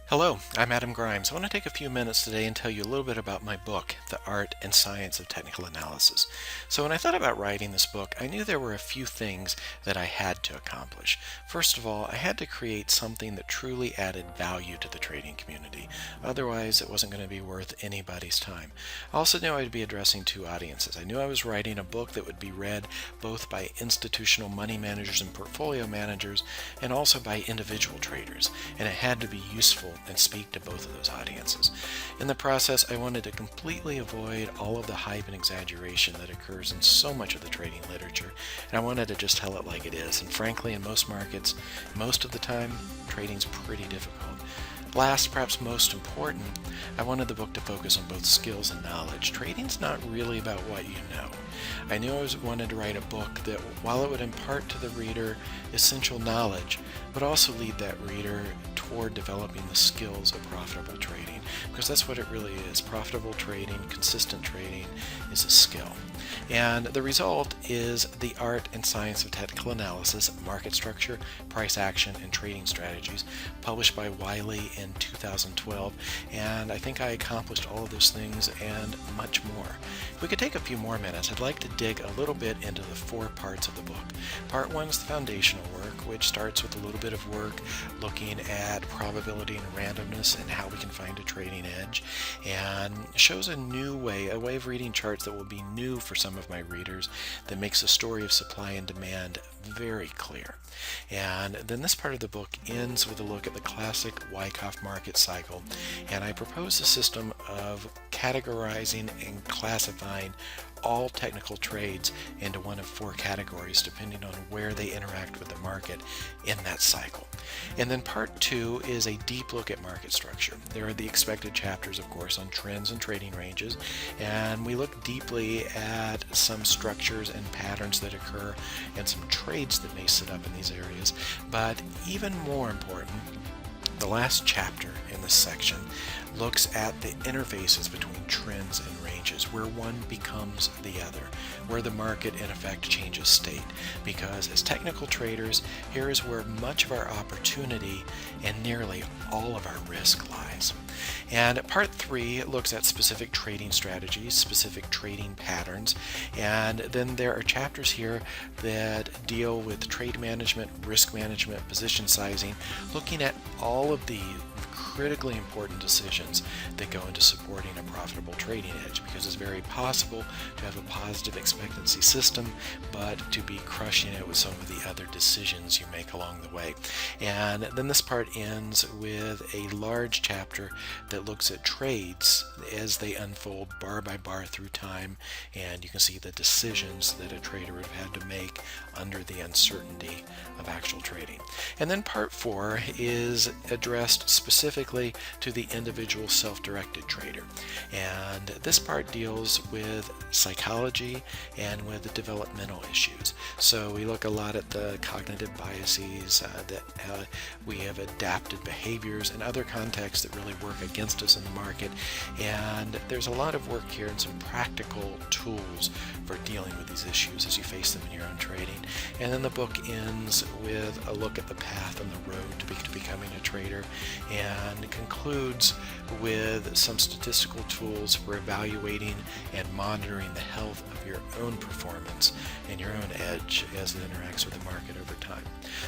Hello, I'm Adam Grimes. I want to take a few minutes today and tell you a little bit about my book, The Art and Science of Technical Analysis. So when I thought about writing this book, I knew there were a few things that I had to accomplish. First of all, I had to create something that truly added value to the trading community. Otherwise, it wasn't going to be worth anybody's time. I also knew I'd be addressing two audiences. I knew I was writing a book that would be read both by institutional money managers and portfolio managers, and also by individual traders, and it had to be useful and speak to both of those audiences. In the process, I wanted to completely avoid all of the hype and exaggeration that occurs in so much of the trading literature, and I wanted to just tell it like it is. And frankly, in most markets, most of the time, trading's pretty difficult. Last, perhaps most important, I wanted the book to focus on both skills and knowledge. Trading's not really about what you know. I knew I wanted to write a book that, while it would impart to the reader essential knowledge, would also lead that reader toward developing the skills of profitable trading, because that's what it really is. Profitable trading, consistent trading is a skill. And the result is The Art and Science of Technical Analysis, Market Structure, Price Action, and Trading Strategies, published by Wiley in 2012. And I think I accomplished all of those things and much more. If we could take a few more minutes, I'd like to dig a little bit into the four parts of the book. Part one is the foundational work, which starts with a little bit of work looking at probability and randomness and how we can find a trading edge, and shows a new way, a way of reading charts that will be new for some of my readers, that makes the story of supply and demand very clear. And then this part of the book ends with a look at the classic Wyckoff market cycle, and I propose a system of categorizing and classifying all technical trades into one of four categories depending on where they interact with the market in that cycle. And then part two is a deep look at market structure. There are the expected chapters, of course, on trends and trading ranges, and we look deeply at some structures and patterns that occur and some trades that may sit up in these areas. But even more important, the last chapter in this section looks at the interfaces between trends and ranges, where one becomes the other, where the market in effect changes state. Because as technical traders, here is where much of our opportunity and nearly all of our risk lies. And part three looks at specific trading strategies, specific trading patterns, and then there are chapters here that deal with trade management, risk management, position sizing, looking at all of the critically important decisions that go into supporting a profitable trading edge, because it's very possible to have a positive expectancy system but to be crushing it with some of the other decisions you make along the way. And then this part ends with a large chapter that looks at trades as they unfold bar by bar through time, and you can see the decisions that a trader would have had to make under the uncertainty of actual trading. And then part four is addressed specifically to the individual self-directed trader. And this part deals with psychology and with developmental issues. So we look a lot at the cognitive biases, that we have adapted behaviors and other contexts that really work against us in the market. And there's a lot of work here and some practical tools for dealing with these issues as you face them in your own trading. And then the book ends with a look at the path and the road to becoming a trader, and concludes with some statistical tools for evaluating and monitoring the health of your own performance and your own edge as it interacts with the market over time.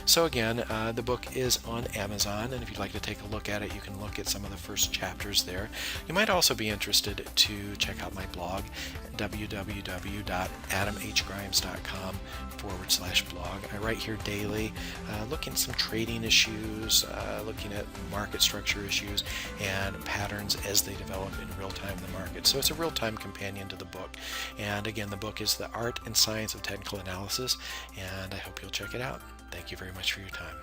So again, the book is on Amazon, and if you'd like to take a look at it, you can look at some of the first chapters there. You might also be interested to check out my blog, www.adamhgrimes.com/blog. I write here daily, looking at some trading issues, looking at market structure issues and patterns as they develop in real time in the market. So it's a real-time companion to the book. And again, the book is The Art and Science of Technical Analysis, and I hope you'll check it out. Thank you very much for your time.